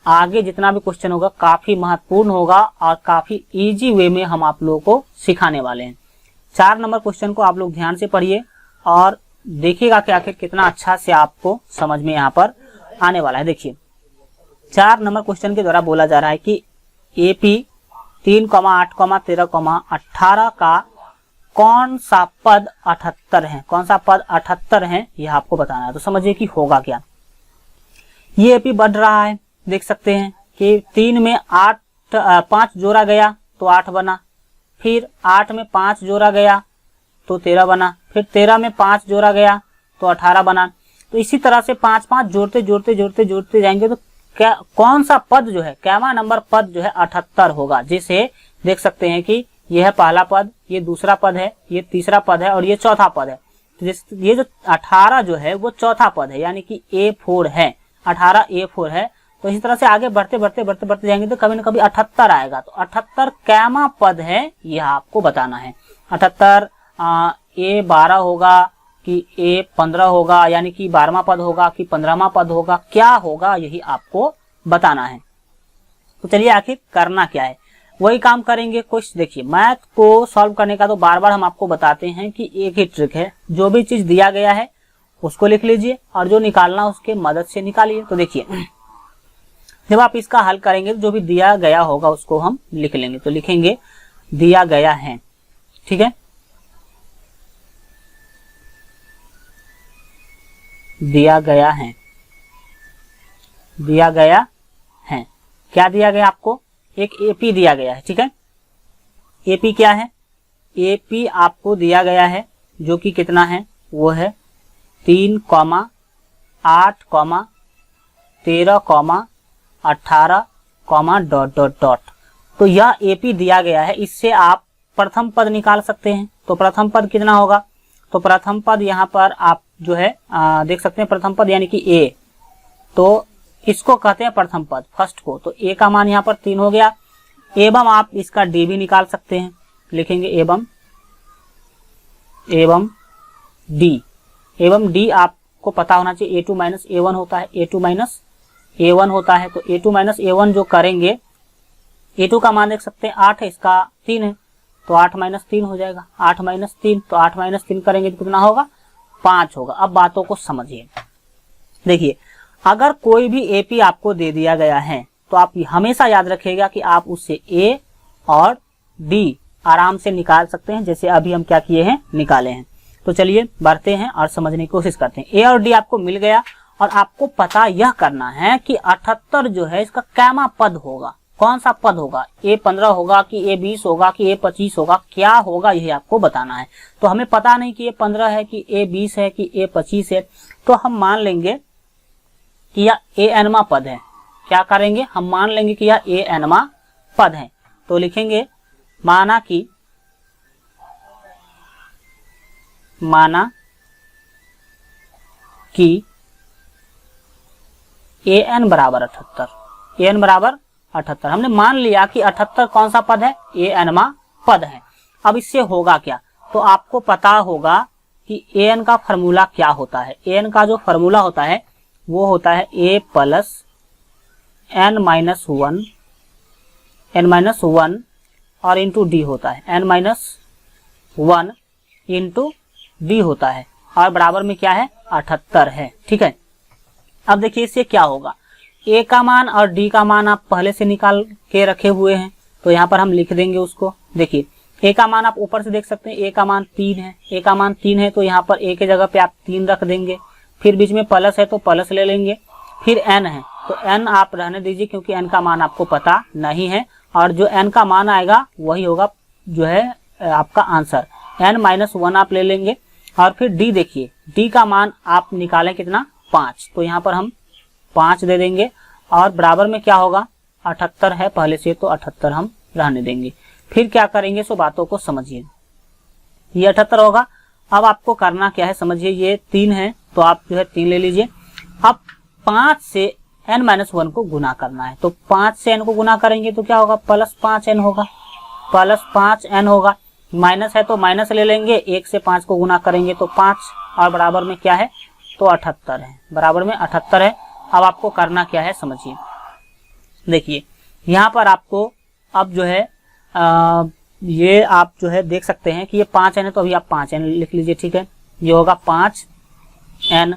आगे जितना भी क्वेश्चन होगा काफी महत्वपूर्ण होगा और काफी इजी वे में हम आप लोगों को सिखाने वाले हैं। 4 नंबर क्वेश्चन को आप लोग ध्यान से पढ़िए और देखिएगा कि आखिर कितना अच्छा से आपको समझ में यहाँ पर आने वाला है। देखिए 4 नंबर क्वेश्चन के द्वारा बोला जा रहा है कि AP 3, 8, 13, 18 का कौन सा पद 78 है? कौन सा पद 78 है यह आपको बताना है। तो समझिए कि होगा क्या। ये AP बढ़ रहा है, देख सकते हैं कि 3 में 5 जोड़ा गया तो 8 बना, फिर 8 में 5 जोड़ा गया तो 13 बना, फिर 13 में 5 जोड़ा गया तो 18 बना। तो इसी तरह से 5-5 जोड़ते जोड़ते जोड़ते जोड़ते जाएंगे तो क्या कौन सा पद जो है, कैवा नंबर पद जो है 78 होगा। जिसे देख सकते हैं कि यह है पहला पद, ये दूसरा पद है, ये तीसरा पद है और ये चौथा पद है। तो ये जो 18 जो है वो चौथा पद है, यानी कि A4 है, 18 A4 है। तो इसी तरह से आगे बढ़ते बढ़ते बढ़ते बढ़ते जाएंगे तो कभी न कभी 78 आएगा। तो 78 कैमा पद है यह आपको बताना है। 78 A12 होगा कि A15 होगा, यानी कि 12वां पद होगा कि 15वां पद होगा, क्या होगा यही आपको बताना है। तो चलिए आखिर करना क्या है, वही काम करेंगे कुछ। देखिए मैथ को सॉल्व करने का तो बार बार हम आपको बताते हैं कि एक ही ट्रिक है, जो भी चीज दिया गया है उसको लिख लीजिए और जो निकालना उसके मदद से निकालिए। तो देखिए जब आप इसका हल करेंगे तो जो भी दिया गया होगा उसको हम लिख लेंगे। तो लिखेंगे दिया गया है, ठीक है, दिया गया है, दिया गया है। क्या दिया गया आपको? एक AP दिया गया है, ठीक है। AP क्या है? AP आपको दिया गया है जो कि कितना है, वो है 3, 8, 13, 18, डॉट डॉट डॉट। तो यह AP दिया गया है, इससे आप प्रथम पद निकाल सकते हैं। तो प्रथम पद कितना होगा? तो प्रथम पद यहाँ पर आप जो है देख सकते हैं, प्रथम पद यानी कि A, तो इसको कहते हैं प्रथम पद, फर्स्ट को। तो A का मान यहाँ पर 3 हो गया। एवं आप इसका D भी निकाल सकते हैं, लिखेंगे एवं D आपको पता होना चाहिए A2 माइनस A1 होता है, A2 माइनस A1 होता है। तो A2 माइनस A1 जो करेंगे, A2 का मान देख सकते हैं 8 है, इसका 3 है, तो 8 माइनस 3 हो जाएगा। 8 माइनस 3, तो 8 माइनस 3 करेंगे तो कितना होगा? 5 होगा। अब बातों को समझिए। देखिए अगर कोई भी AP आपको दे दिया गया है तो आप हमेशा याद रखिएगा कि आप उससे A और D आराम से निकाल सकते हैं, जैसे अभी हम क्या किए हैं, निकाले हैं। तो चलिए बढ़ते हैं और समझने की कोशिश करते हैं। A और D आपको मिल गया और आपको पता यह करना है कि 78 जो है इसका कैमा पद होगा, कौन सा पद होगा, A15 होगा कि A20 होगा कि A25 होगा, क्या होगा यही आपको बताना है। तो हमें पता नहीं कि A15 है कि A20 है कि A25 है, तो हम मान लेंगे कि यह Anवा पद है। क्या करेंगे? हम मान लेंगे कि यह Anवा पद है। तो लिखेंगे माना कि An बराबर 78, An बराबर 78। हमने मान लिया कि 78 कौन सा पद है? Anवा पद है। अब इससे होगा क्या? तो आपको पता होगा कि An का फॉर्मूला क्या होता है। An का जो फॉर्मूला होता है वो होता है a प्लस n-1 और इंटू डी होता है, n-1 इंटू डी होता है और बराबर में क्या है 78 है। ठीक है, अब देखिए इससे क्या होगा, a का मान और d का मान आप पहले से निकाल के रखे हुए हैं, तो यहाँ पर हम लिख देंगे उसको। देखिए a का मान आप ऊपर से देख सकते हैं, a का मान 3 है, a का मान 3 है तो यहाँ पर a के जगह पे आप 3 रख देंगे, फिर बीच में प्लस है तो प्लस ले लेंगे, फिर n है तो n आप रहने दीजिए क्योंकि n का मान आपको पता नहीं है, और जो n का मान आएगा वही होगा जो है आपका आंसर, n-1 आप ले लेंगे। और फिर d देखिए, d का मान आप निकालें कितना 5, तो यहाँ पर हम 5 दे देंगे और बराबर में क्या होगा 78 है पहले से, तो 78 हम रहने देंगे। फिर क्या करेंगे, सो बातों को समझिए, ये 78 होगा। अब आपको करना क्या है समझिए, ये 3 है तो आप जो है 3 ले लीजिए। अब 5 से n-1 को गुना करना है, तो 5 से n को गुना करेंगे तो क्या होगा प्लस 5n होगा, प्लस 5n होगा। माइनस है तो माइनस ले लेंगे, 1 से 5 को गुना करेंगे तो 5 और बराबर में क्या है तो 78 है, बराबर में 78 है। अब आपको करना क्या है समझिए, देखिए यहाँ पर आपको अब जो है ये आप जो है देख सकते हैं कि ये 5n है तो अभी आप 5n लिख लीजिए। ठीक है, ये होगा 5n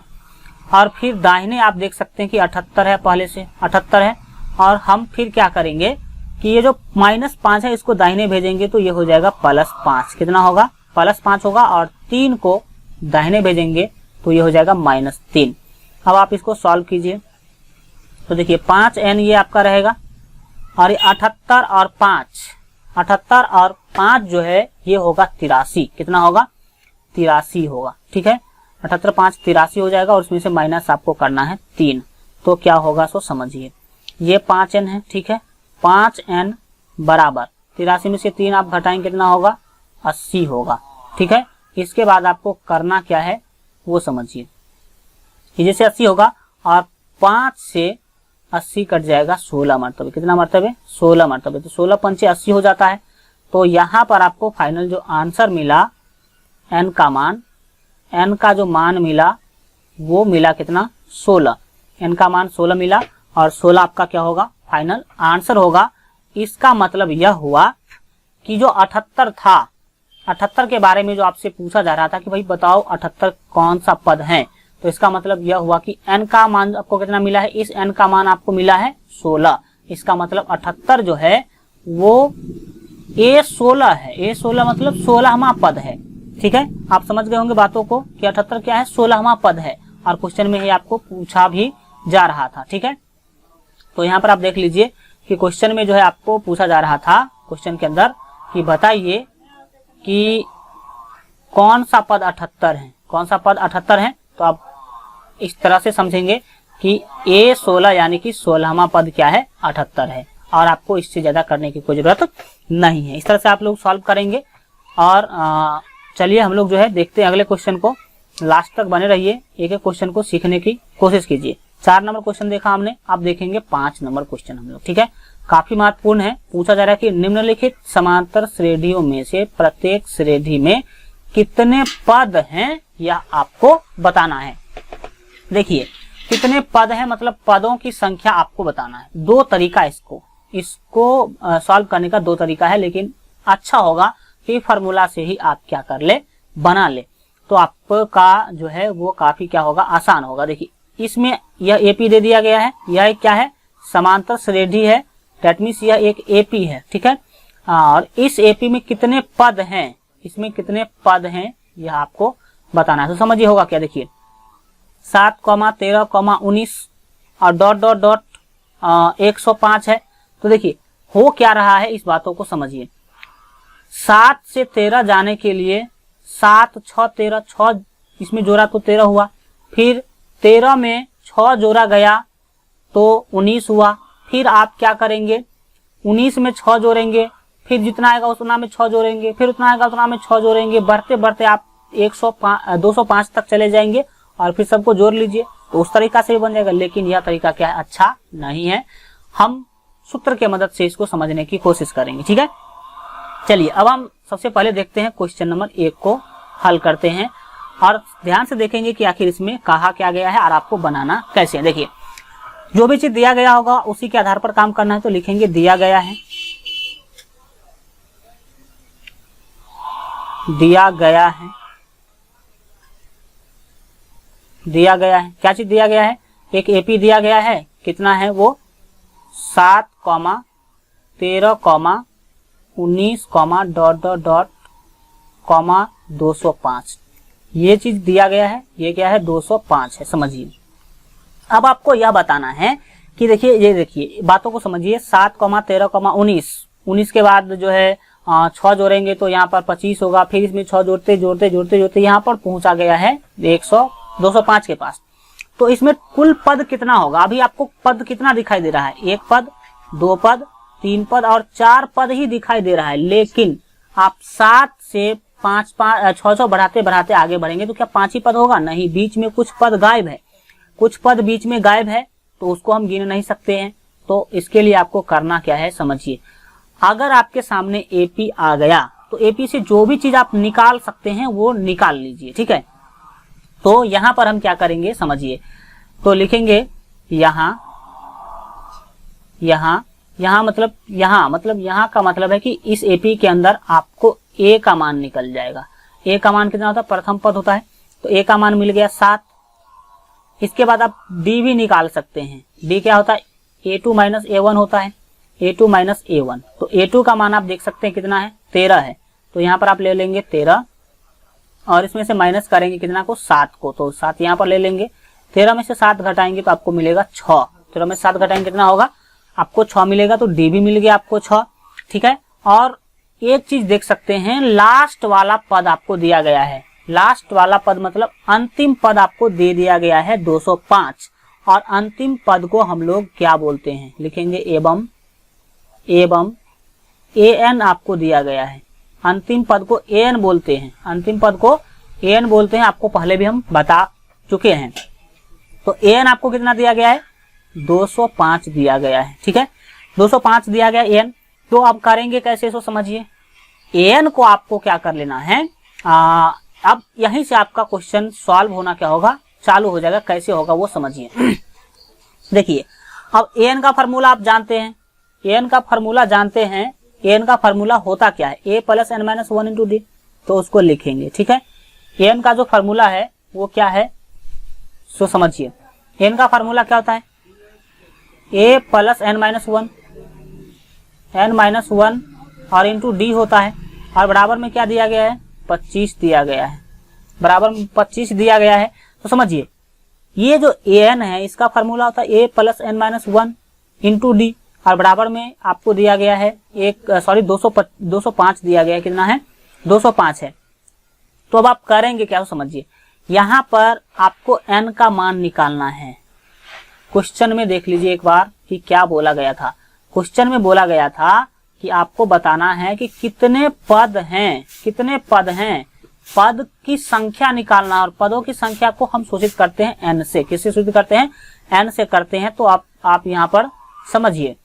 और फिर दाहिने आप देख सकते हैं कि 78 है, पहले से 78 है, और हम फिर क्या करेंगे कि ये जो -5 है इसको दाहिने भेजेंगे तो ये हो जाएगा +5, कितना होगा +5 होगा, और 3 को दाहिने भेजेंगे तो ये हो जाएगा -3। अब आप इसको सॉल्व कीजिए तो देखिए 5n ये आपका रहेगा, और ये 78 और 5 जो है ये होगा 83, कितना होगा 83 होगा। ठीक है, 78 5 83 हो जाएगा, और उसमें से माइनस आपको करना है 3, तो क्या होगा सो समझिए, ये 5n है। ठीक है, 5n बराबर 83 में से 3 आप घटाएंगे कितना होगा 80 होगा। ठीक है, इसके बाद आपको करना क्या है वो समझिए, जैसे 80 होगा और 5 से 80 कट जाएगा 16 मरतबे, कितना मरतबे 16 मरतबे, तो 16 पंचे 80 हो जाता है। तो यहाँ पर आपको फाइनल जो आंसर मिला n का मान, n का जो मान मिला वो मिला कितना 16, n का मान 16 मिला, और 16 आपका क्या होगा फाइनल आंसर होगा। इसका मतलब यह हुआ कि जो 78 था, 78 के बारे में जो आपसे पूछा जा रहा था कि भाई बताओ 78 कौन सा पद है, तो इसका मतलब यह हुआ कि n का मान आपको कितना मिला है, इस n का मान आपको मिला है 16। इसका मतलब 78 जो है वो A16 है, A16 मतलब 16वां पद है। ठीक है, आप समझ गए होंगे बातों को कि 78 क्या है 16वां पद है, और क्वेश्चन में ही आपको पूछा भी जा रहा था। ठीक है, तो यहाँ पर आप देख लीजिए कि क्वेश्चन में जो है आपको पूछा जा रहा था क्वेश्चन के अंदर कि बताइए कि कौन सा पद 78 है, कौन सा पद 78 है। तो आप इस तरह से समझेंगे कि A16 यानी कि 16वां पद क्या है 78 है, और आपको इससे ज्यादा करने की कोई जरूरत नहीं है। इस तरह से आप लोग सॉल्व करेंगे। और चलिए हम लोग जो है देखते हैं अगले क्वेश्चन को, लास्ट तक बने रहिए, एक एक क्वेश्चन को सीखने की कोशिश कीजिए। 4 नंबर क्वेश्चन देखा हमने, अब देखेंगे 5 नंबर क्वेश्चन हम लोग। ठीक है, काफी महत्वपूर्ण है। पूछा जा रहा है कि निम्नलिखित समांतर श्रेणियों में से प्रत्येक श्रेणी में कितने पद हैं यह आपको बताना है। देखिए कितने पद हैं मतलब पदों की संख्या आपको बताना है। 2 तरीका इसको सॉल्व करने का 2 तरीका है, लेकिन अच्छा होगा कि फार्मूला से ही आप क्या कर ले बना ले, तो आपका जो है वो काफी क्या होगा आसान होगा। देखिए इसमें यह एपी दे दिया गया है, यह एक क्या है समांतर श्रेणी है, दैट मीन्स यह एक एपी है। ठीक है, और इस एपी में कितने पद हैं, इसमें कितने पद हैं यह आपको बताना है। तो समझिए होगा क्या, देखिए 7, 13, 19 और डॉट डॉट डॉट 105 है। तो देखिए हो क्या रहा है इस बातों को समझिए। 7 से 13 जाने के लिए 7, 6, 13, 6 इसमें जोड़ा तो 13 हुआ, फिर 13 में 6 जोड़ा गया तो 19 हुआ, फिर आप क्या करेंगे 19 में 6 जोड़ेंगे, फिर जितना आएगा उतना में 6 जोड़ेंगे, फिर उतना आएगा उतना में 6 जोड़ेंगे, बढ़ते बढ़ते आप 205 तक चले जाएंगे और फिर सबको जोड़ लीजिए, तो उस तरीका से भी बन जाएगा। लेकिन यह तरीका क्या है अच्छा नहीं है, हम सूत्र के मदद से इसको समझने की कोशिश करेंगे। ठीक है, चलिए अब हम सबसे पहले देखते हैं क्वेश्चन नंबर 1 को हल करते हैं। और ध्यान से देखेंगे कि आखिर इसमें कहा क्या गया है और आपको बनाना कैसे है। देखिए, जो भी चीज दिया गया होगा उसी के आधार पर काम करना है। तो लिखेंगे दिया गया है, दिया गया है, दिया गया है। क्या चीज दिया गया है? एक एपी दिया गया है, कितना है वो 7, 13, 19, ... 205। ये चीज दिया गया है, ये क्या है 205 है, समझिए। अब आपको यह बताना है कि देखिए, ये देखिए बातों को समझिए। 7, 13, 19 के बाद जो है 6 जोड़ेंगे तो यहाँ पर 25 होगा। फिर इसमें 6 जोड़ते जोड़ते जोड़ते जोड़ते यहाँ पर पहुंचा गया है 205 के पास। तो इसमें कुल पद कितना होगा? अभी आपको पद कितना दिखाई दे रहा है? 1 पद, 2 पद, 3 पद और 4 पद ही दिखाई दे रहा है। लेकिन आप 7 से 6 बढ़ाते बढ़ाते आगे बढ़ेंगे तो क्या 5 ही पद होगा? नहीं, बीच में कुछ पद गायब है, कुछ पद बीच में गायब है, तो उसको हम गिन नहीं सकते हैं। तो इसके लिए आपको करना क्या है समझिए। अगर आपके सामने एपी आ गया तो एपी से जो भी चीज आप निकाल सकते हैं वो निकाल लीजिए, ठीक है। तो यहां पर हम क्या करेंगे समझिए। तो लिखेंगे यहां मतलब यहां का मतलब है कि इस एपी के अंदर आपको ए का मान निकल जाएगा। ए का मान कितना होता है? प्रथम पद होता है, तो ए का मान मिल गया 7। इसके बाद आप डी भी निकाल सकते हैं। डी क्या होता है? A2 - A1 होता है, A2 - A1। तो A2 का मान आप देख सकते हैं कितना है? 13 है। तो यहाँ पर आप ले लेंगे 13 और इसमें से माइनस करेंगे कितना को? 7 को। तो 7 यहाँ पर ले लेंगे। 13 में से 7 घटाएंगे तो आपको मिलेगा 6। 13 में 7 घटाएंगे कितना होगा? आपको 6 मिलेगा। तो डी भी मिल गया आपको 6, ठीक है। और एक चीज देख सकते हैं, लास्ट वाला पद आपको दिया गया है। लास्ट वाला पद मतलब अंतिम पद आपको दे दिया गया है 205। और अंतिम पद को हम लोग क्या बोलते हैं? लिखेंगे एवं an आपको दिया गया है। अंतिम पद को an बोलते हैं, अंतिम पद को an बोलते हैं। आपको पहले भी हम बता चुके हैं। तो an आपको कितना दिया गया है? 205 दिया गया है, ठीक है। 205 दिया गया an। तो अब करेंगे कैसे सो समझिए। an को आपको क्या कर लेना है? अब यहीं से आपका क्वेश्चन सॉल्व होना क्या होगा? चालू हो जाएगा। कैसे होगा वो समझिए। देखिए, अब an का फॉर्मूला आप जानते हैं, an का फॉर्मूला जानते हैं। an का फॉर्मूला होता क्या है? a + n - 1 × d। तो उसको लिखेंगे, ठीक है। an का जो फॉर्मूला है वो क्या है सो समझिए। n का फॉर्मूला क्या होता है? a + n - 1 और इंटू डी होता है। और बराबर में क्या दिया गया है? 25 दिया गया है। बराबर में 25 दिया गया है। तो समझिए, ये जो an है इसका फॉर्मूला होता है a + n - 1 इंटू डी। और बराबर में आपको दिया गया है 205 दिया गया है। कितना है? 205 है। तो अब आप करेंगे क्या समझिए। यहां पर आपको n का मान निकालना है। क्वेश्चन में देख लीजिए एक बार कि क्या बोला गया था। क्वेश्चन में बोला गया था कि आपको बताना है कि कितने पद हैं, कितने पद हैं। पद की संख्या निकालना। और पदों की संख्या को हम सूचित करते हैं n से। किससे सूचित करते हैं? n से करते हैं। तो आप यहाँ पर समझिए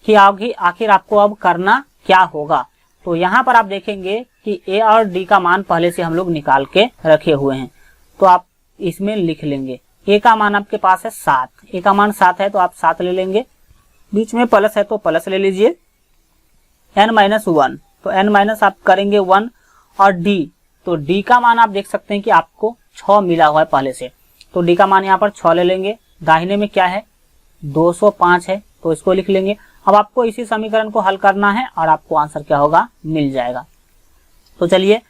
कि आखिर आपको अब करना क्या होगा। तो यहाँ पर आप देखेंगे कि a और d का मान पहले से हम लोग निकाल के रखे हुए हैं। तो आप इसमें लिख लेंगे। a का मान आपके पास है 7, a का मान 7 है तो आप 7 ले लेंगे। बीच में प्लस है तो प्लस ले लीजिए। n - 1 तो n- आप करेंगे 1। और d, तो d का मान आप देख सकते हैं कि आपको 6 मिला हुआ है पहले से। तो d का मान यहाँ पर 6 ले लेंगे। दाहिने में क्या है? 205 है तो इसको लिख लेंगे। अब आपको इसी समीकरण को हल करना है और आपको आंसर क्या होगा? मिल जाएगा। तो चलिए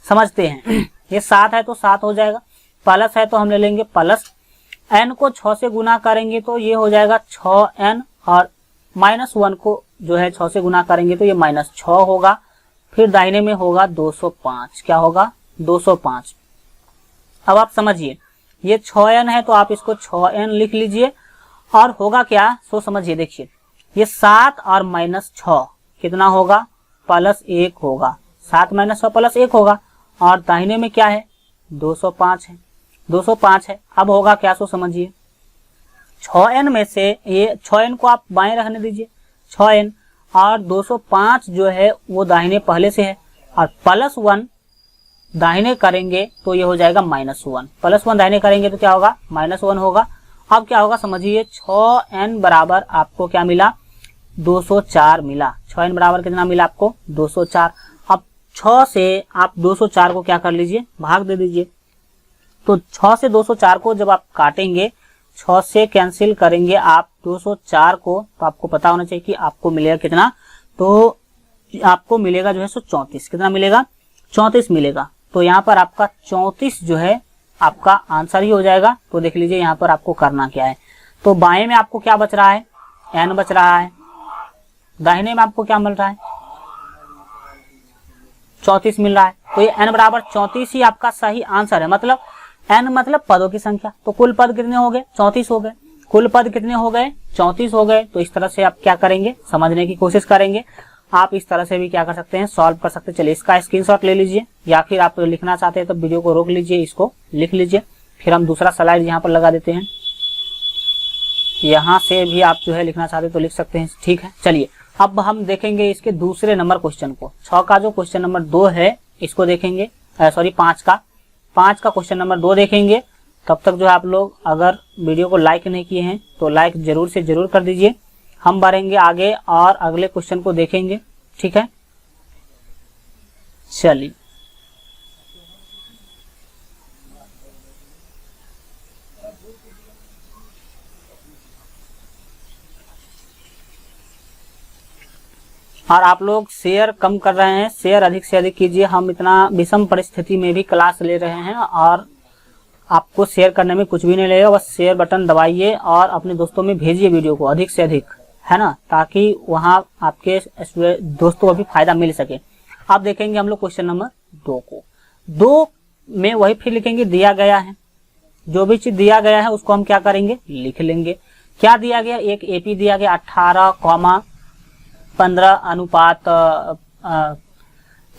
समझते हैं। ये 7 है तो 7 हो जाएगा। प्लस है तो हम ले लेंगे प्लस। n को 6 से गुना करेंगे तो ये हो जाएगा 6n। और -1 को जो है 6 से गुना करेंगे तो ये -6 होगा। फिर दाहिने में होगा 205। क्या होगा? 205। अब आप समझिए, ये 6n है तो आप इसको 6n लिख लीजिए। और होगा क्या सो समझिए। देखिए, ये 7 और -6 कितना होगा? +1 होगा। 7 - 6 +1 होगा। और दाहिने में क्या है? 205 है। 205 है। अब होगा क्या सो समझिए। 6n में से ये 6n को आप बाएं रहने दीजिए, 6n। और 205 जो है वो दाहिने पहले से है। और +1 दाहिने करेंगे तो ये हो जाएगा -1, +1 दाहिने करेंगे तो क्या होगा -1 होगा। अब क्या होगा समझिए, 6n बराबर आपको क्या मिला 204 मिला। 6n बराबर कितना मिला आपको 204। अब 6 से आप 204 को क्या कर लीजिए, भाग दे दीजिए। तो 6 से 204 को जब आप काटेंगे, 6 से कैंसिल करेंगे आप 204 को, तो आपको पता होना चाहिए कि आपको मिलेगा कितना, तो आपको मिलेगा जो है सो 34। कितना मिलेगा 34 मिलेगा। तो यहाँ पर आपका 34 जो है आपका आंसर ही हो जाएगा। तो देख लीजिए यहाँ पर आपको करना क्या है। तो बाएं में आपको क्या बच रहा है, n बच रहा है, दाहिने में आपको क्या मिल रहा है 34 मिल रहा है। तो ये n बराबर 34 ही आपका सही आंसर है। मतलब n मतलब पदों की संख्या, तो कुल पद कितने हो गए 34 हो गए। कुल पद कितने हो गए 34 हो गए। तो इस तरह से आप क्या करेंगे, समझने की कोशिश करेंगे। आप इस तरह से भी क्या कर सकते हैं, सॉल्व कर सकते हैं। चलिए इसका स्क्रीनशॉट ले लीजिए, या फिर आप लिखना चाहते हैं तो वीडियो को रोक लीजिए, इसको लिख लीजिए। फिर हम दूसरा स्लाइड यहाँ पर लगा देते हैं। यहाँ से भी आप जो है लिखना चाहते हैं तो लिख सकते हैं, ठीक है। चलिए अब हम देखेंगे इसके दूसरे नंबर क्वेश्चन को। 6 का जो क्वेश्चन नंबर 2 है इसको देखेंगे, सॉरी 5 का क्वेश्चन नंबर 2 देखेंगे। तब तक जो है आप लोग अगर वीडियो को लाइक नहीं किए हैं तो लाइक जरूर से जरूर कर दीजिए। हम बढ़ेंगे आगे और अगले क्वेश्चन को देखेंगे, ठीक है। चलिए और आप लोग शेयर कम कर रहे हैं, शेयर अधिक से अधिक कीजिए। हम इतना विषम परिस्थिति में भी क्लास ले रहे हैं और आपको शेयर करने में कुछ भी नहीं लगेगा। बस शेयर बटन दबाइए और अपने दोस्तों में भेजिए वीडियो को अधिक से अधिक, है ना, ताकि वहां आपके दोस्तों को भी फायदा मिल सके। अब देखेंगे हम लोग क्वेश्चन नंबर 2 को। 2 में वही फिर लिखेंगे, दिया गया है, जो भी चीज दिया गया है उसको हम क्या करेंगे लिख लेंगे। क्या दिया गया, एक एपी दिया गया 18,15 अनुपात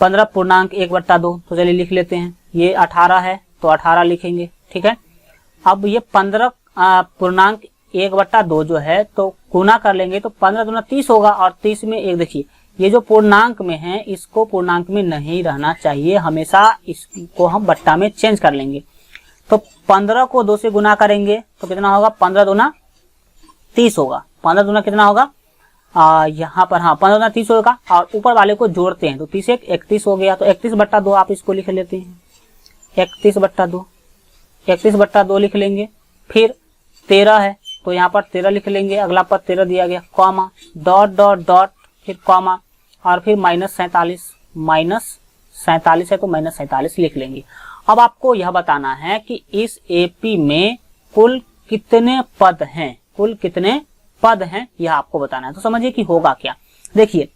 15.1/2। तो चलिए लिख लेते हैं, ये 18 है तो 18 लिखेंगे, ठीक है। अब ये 15.1/2 जो है तो गुना कर लेंगे तो 15 दूना 30 होगा और 30 में एक देखिए ये जो पूर्णांक में है इसको पूर्णांक में नहीं रहना चाहिए, हमेशा इसको हम बट्टा में चेंज कर लेंगे। तो 15 को 2 से गुना करेंगे तो कितना होगा 15 दूना 30 होगा। 15 दूना कितना होगा यहाँ पर, हाँ 15 दूना 30 होगा और ऊपर वाले को जोड़ते हैं तो 30 एक 31 हो गया। तो 31/2 आप इसको लिख लेते हैं, 31/2 लिख लेंगे। फिर 13 है तो यहाँ पर 13 लिख लेंगे, अगला पद 13 दिया गया, कॉमा डॉट डॉट डॉट फिर कॉमा और फिर -47 है तो -47 लिख लेंगे। अब आपको यह बताना है कि इस एपी में कुल कितने पद हैं, कुल कितने पद हैं यह आपको बताना है। तो समझिए कि होगा क्या, देखिए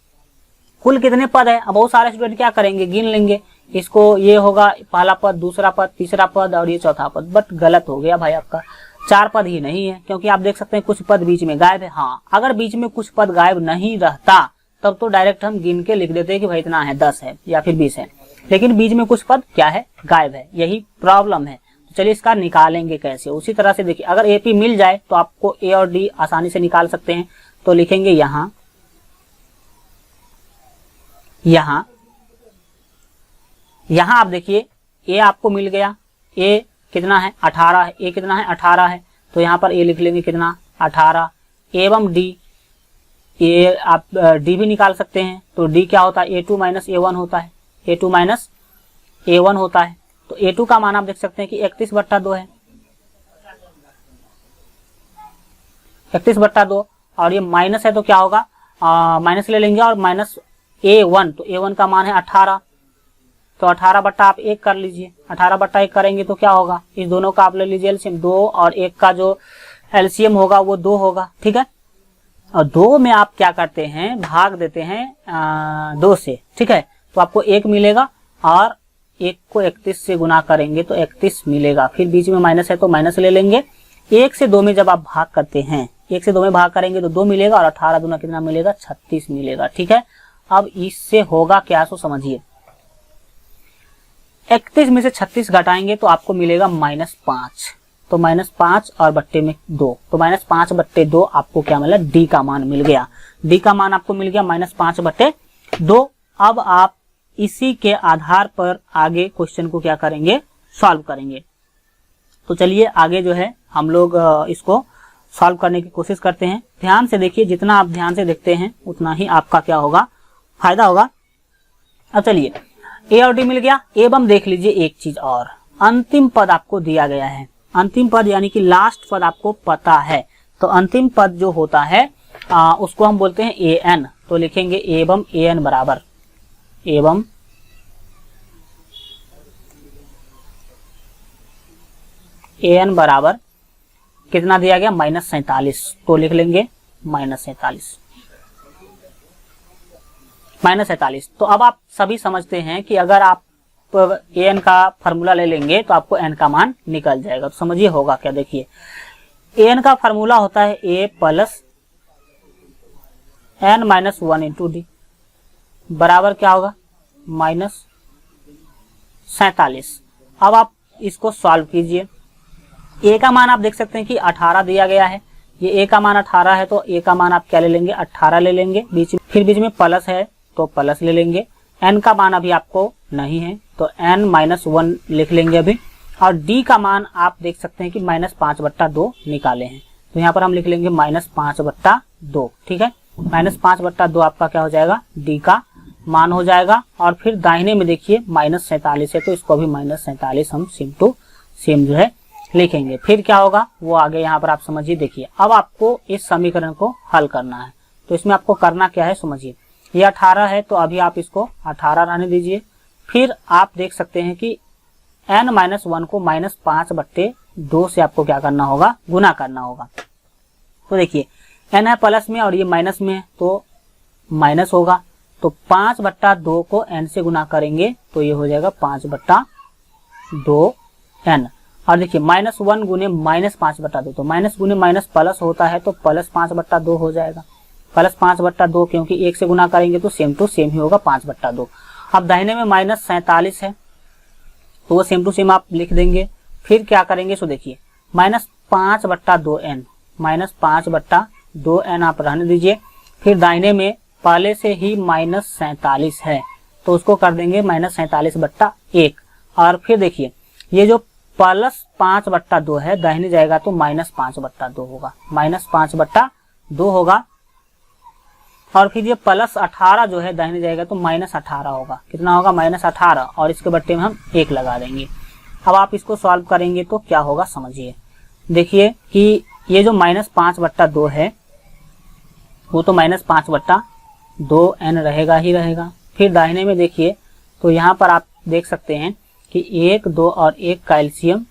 कुल कितने पद है। अब बहुत सारे स्टूडेंट क्या करेंगे, गिन लेंगे इसको, ये होगा पहला पद, दूसरा पद, तीसरा पद और ये चौथा पद। बट गलत हो गया भाई, आपका 4 पद ही नहीं है, क्योंकि आप देख सकते हैं कुछ पद बीच में गायब है। हाँ अगर बीच में कुछ पद गायब नहीं रहता तब तो डायरेक्ट हम गिन के लिख देते हैं कि भाई इतना है, 10 है या फिर 20 है, लेकिन बीच में कुछ पद क्या है गायब है, यही प्रॉब्लम है। तो चलिए इसका निकालेंगे कैसे। उसी तरह से देखिए अगर एपी मिल जाए तो आपको ए और डी आसानी से निकाल सकते हैं। तो लिखेंगे यहाँ आप देखिए ए आपको मिल गया, ए कितना है 18 है, ए कितना है 18 है तो यहाँ पर ए लिख लेंगे कितना 18 एवं डी, ये आप डी भी निकाल सकते हैं। तो डी क्या होता है A2 - A1 होता है, A2 - A1 होता है। तो A2 का मान आप देख सकते हैं कि 31/2 है, 31/2 और ये माइनस है तो क्या होगा माइनस ले लेंगे और -A1 तो A1 का मान है 18 तो 18 बट्टा आप 1 कर लीजिए। 18 बट्टा 1 करेंगे तो क्या होगा, इस दोनों का आप ले लीजिए एलसीएम, 2 और 1 का जो एलसीएम होगा वो 2 होगा, ठीक है। और 2 में आप क्या करते हैं भाग देते हैं 2 से, ठीक है। तो आपको 1 मिलेगा और 1 को 31 से गुना करेंगे तो 31 मिलेगा। फिर बीच में माइनस है तो माइनस ले लेंगे। 1 से 2 में जब आप भाग करते हैं, 1 से 2 में भाग करेंगे तो 2 मिलेगा और 18 दूना कितना मिलेगा 36 मिलेगा, ठीक है। अब इससे होगा क्या सो समझिए, 31 में से 36 घटाएंगे तो आपको मिलेगा -5, तो -5 और बट्टे में 2, तो -5/2 आपको क्या मिला डी का मान मिल गया। डी का मान आपको मिल गया -5/2। अब आप इसी के आधार पर आगे क्वेश्चन को क्या करेंगे, सॉल्व करेंगे। तो चलिए आगे जो है हम लोग इसको सॉल्व करने की कोशिश करते हैं। ध्यान से देखिए, जितना आप ध्यान से देखते हैं उतना ही आपका क्या होगा, फायदा होगा। अब चलिए ए और डी मिल गया। एवं देख लीजिए एक चीज और, अंतिम पद आपको दिया गया है। अंतिम पद यानी कि लास्ट पद आपको पता है, तो अंतिम पद जो होता है उसको हम बोलते हैं ए एन। तो लिखेंगे एवं ए एन बराबर, एवं ए एन बराबर कितना दिया गया, -47। तो लिख लेंगे -47, -47। तो अब आप सभी समझते हैं कि अगर आप ए एन का फार्मूला ले लेंगे तो आपको एन का मान निकल जाएगा। तो समझिए होगा क्या, देखिए ए एन का फार्मूला होता है a plus n minus 1 into d बराबर क्या होगा, -47। अब आप इसको सॉल्व कीजिए। ए का मान आप देख सकते हैं कि 18 दिया गया है, ये ए का मान 18 है, तो ए का मान आप क्या ले लेंगे, 18 ले लेंगे। फिर बीच में प्लस है तो प्लस ले लेंगे। एन का मान अभी आपको नहीं है तो n माइनस 1 लिख लेंगे अभी। और डी का मान आप देख सकते हैं कि -5/2 निकाले हैं, तो यहाँ पर हम लिख लेंगे -5/2। ठीक है, -5/2 आपका क्या हो जाएगा, डी का मान हो जाएगा। और फिर दाहिने में देखिए -47 है, तो इसको भी -47 हम सेम टू सेम जो है लिखेंगे। फिर क्या होगा वो आगे यहाँ पर आप समझिए। देखिए अब आपको इस समीकरण को हल करना है, तो इसमें आपको करना क्या है समझिए। ये 18 है तो अभी आप इसको 18 रहने दीजिए। फिर आप देख सकते हैं कि n-1 को -5/2 से आपको क्या करना होगा, गुना करना होगा। तो देखिए n है प्लस में और ये माइनस में है, तो माइनस होगा। तो 5/2 को n से गुना करेंगे तो ये हो जाएगा 5/2n। और देखिए -1 गुने -5/2, तो माइनस गुने माइनस प्लस होता है, तो प्लस 5/2 हो जाएगा। प्लस 5/2 क्योंकि 1 से गुना करेंगे तो सेम टू सेम ही होगा 5/2। अब दाहिने में -47 है तो वो सेम टू सेम आप लिख देंगे। फिर क्या करेंगे सो देखिए -5/2n, -5/2n आप रहने दीजिए। फिर दाहिने में पहले से ही -47 है तो उसको कर देंगे -47/1। और फिर देखिए ये जो प्लस 5/2 है दाहिने जाएगा तो -5/2 होगा, -5/2 होगा। और फिर ये प्लस 18 जो है दाहिने जाएगा तो -18 होगा। कितना होगा, -18, और इसके बट्टे में हम 1 लगा देंगे। अब आप इसको सॉल्व करेंगे तो क्या होगा समझिए। देखिए कि ये जो -5/2 है वो तो -5/2n रहेगा ही रहेगा। फिर दाहिने में देखिए तो यहाँ पर आप देख सकते हैं कि 1, 2 और 1 का एलसीएम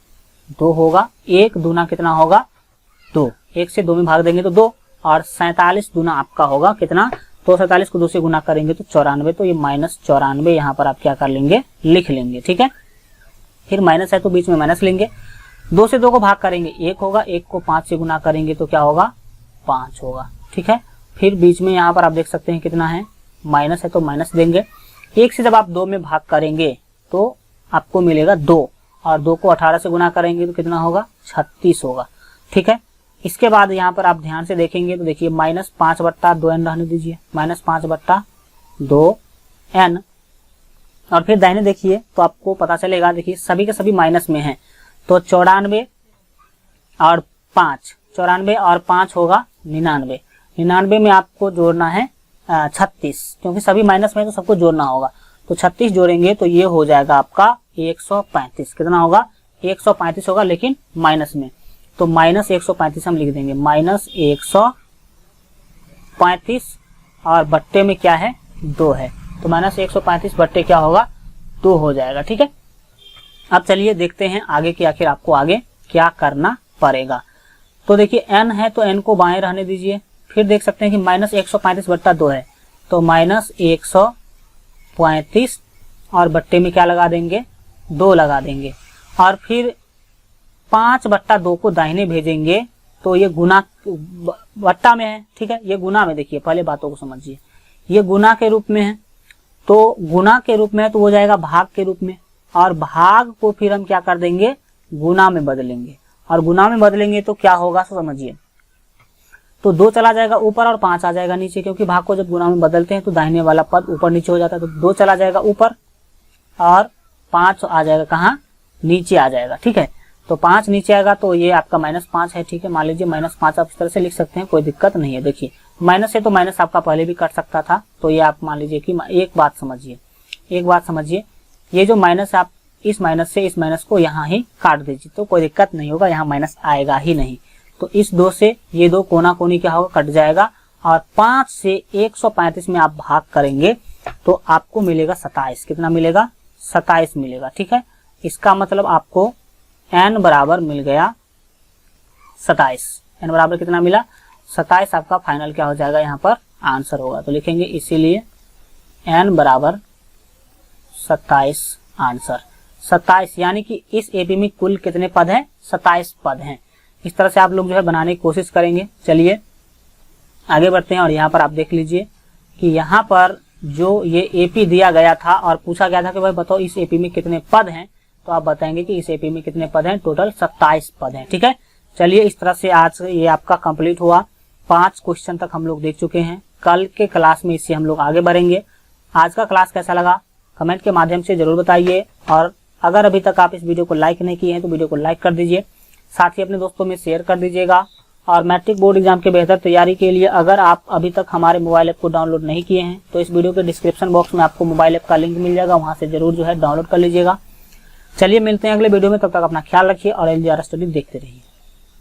2 होगा। 1 दूना कितना होगा, 2, 1 से 2 में भाग देंगे तो 2, और 47 दूना आपका होगा कितना, तो 47 को 2 से गुना करेंगे तो 94, तो ये -94 यहाँ पर आप क्या कर लेंगे, लिख लेंगे। ठीक है, फिर माइनस है तो बीच में माइनस लेंगे। 2 से 2 को भाग करेंगे 1 होगा, 1 को 5 से गुना करेंगे तो क्या होगा, 5 होगा। ठीक है, फिर बीच में यहाँ पर आप देख सकते हैं कितना है, माइनस है तो माइनस देंगे। 1 से जब आप 2 में भाग करेंगे तो आपको मिलेगा 2, और 2 को 18 से गुना करेंगे तो कितना होगा, 36 होगा। ठीक है, इसके बाद यहाँ पर आप ध्यान से देखेंगे तो देखिए -5/2n रहने दीजिए, -5/2n। और फिर दाहिने देखिए तो आपको पता चलेगा, देखिए सभी के सभी माइनस में हैं, तो 94 और 5, 94 और 5 होगा 99। 99 में आपको जोड़ना है 36, क्योंकि सभी माइनस में तो सबको जोड़ना होगा। तो 36 जोड़ेंगे तो ये हो जाएगा आपका 135। कितना होगा, 135 होगा, लेकिन माइनस में, तो -135 हम लिख देंगे, -135 और बट्टे में क्या है, 2 है, तो -135 बट्टे क्या होगा, 2 हो जाएगा। ठीक है, अब चलिए देखते हैं आगे कि आखिर आपको आगे क्या करना पड़ेगा। तो देखिए n है तो n को बाएं रहने दीजिए। फिर देख सकते हैं कि -135/2 है, तो -135 और बट्टे में क्या लगा देंगे, 2 लगा देंगे। और फिर 5/2 को दाहिने भेजेंगे तो ये गुना बट्टा में है। ठीक है, ये गुना में, देखिए पहले बातों को समझिए, ये गुना के रूप में है, तो गुना के रूप में है तो वो जाएगा भाग के रूप में, और भाग को फिर हम क्या कर देंगे, गुना में बदलेंगे, और गुना में बदलेंगे तो क्या होगा समझिए। तो 2 चला जाएगा ऊपर और 5 आ जाएगा नीचे, क्योंकि भाग को जब गुणा में बदलते हैं तो दाहिने वाला पद ऊपर नीचे हो जाता है। तो 2 चला जाएगा ऊपर और 5 आ जाएगा कहाँ, नीचे आ जाएगा। ठीक है, तो 5 नीचे आएगा तो ये आपका -5 है। ठीक है, मान लीजिए -5 आप इस तरह से लिख सकते हैं, कोई दिक्कत नहीं है। देखिए माइनस है तो माइनस आपका पहले भी कट सकता था, तो ये आप मान लीजिए कि एक बात समझिए, ये जो माइनस, आप इस माइनस से इस माइनस को यहाँ ही काट दीजिए तो कोई दिक्कत नहीं होगा, यहाँ माइनस आएगा ही नहीं। तो इस 2 से ये 2 कोना कोनी क्या होगा, कट जाएगा। और 5 से 135 में आप भाग करेंगे तो आपको मिलेगा 27। कितना मिलेगा, 27 मिलेगा। ठीक है, इसका मतलब आपको n बराबर मिल गया 27। n बराबर कितना मिला, 27 आपका फाइनल क्या हो जाएगा, यहाँ पर आंसर होगा। तो लिखेंगे इसीलिए n बराबर 27 आंसर। 27 यानी कि इस एपी में कुल कितने पद हैं, 27 पद हैं। इस तरह से आप लोग जो है बनाने की कोशिश करेंगे। चलिए आगे बढ़ते हैं और यहाँ पर आप देख लीजिए कि यहाँ पर जो ये एपी दिया गया था और पूछा गया था कि भाई बताओ इस एपी में कितने पद हैं, तो आप बताएंगे कि इस एपी में कितने पद हैं, टोटल 27 पद हैं। ठीक है, चलिए इस तरह से आज ये आपका कंप्लीट हुआ। 5 क्वेश्चन तक हम लोग देख चुके हैं। कल के क्लास में इससे हम लोग आगे बढ़ेंगे। आज का क्लास कैसा लगा कमेंट के माध्यम से जरूर बताइए, और अगर अभी तक आप इस वीडियो को लाइक नहीं किए हैं तो वीडियो को लाइक कर दीजिए, साथ ही अपने दोस्तों में शेयर कर दीजिएगा। और मैट्रिक बोर्ड एग्जाम के बेहतर तैयारी के लिए अगर आप अभी तक हमारे मोबाइल ऐप को डाउनलोड नहीं किए हैं तो इस वीडियो के डिस्क्रिप्शन बॉक्स में आपको मोबाइल ऐप का लिंक मिल जाएगा, वहां से जरूर जो है डाउनलोड कर लीजिएगा। चलिए मिलते हैं अगले वीडियो में, तब तक अपना ख्याल रखिए और LGR स्टडी देखते रहिए।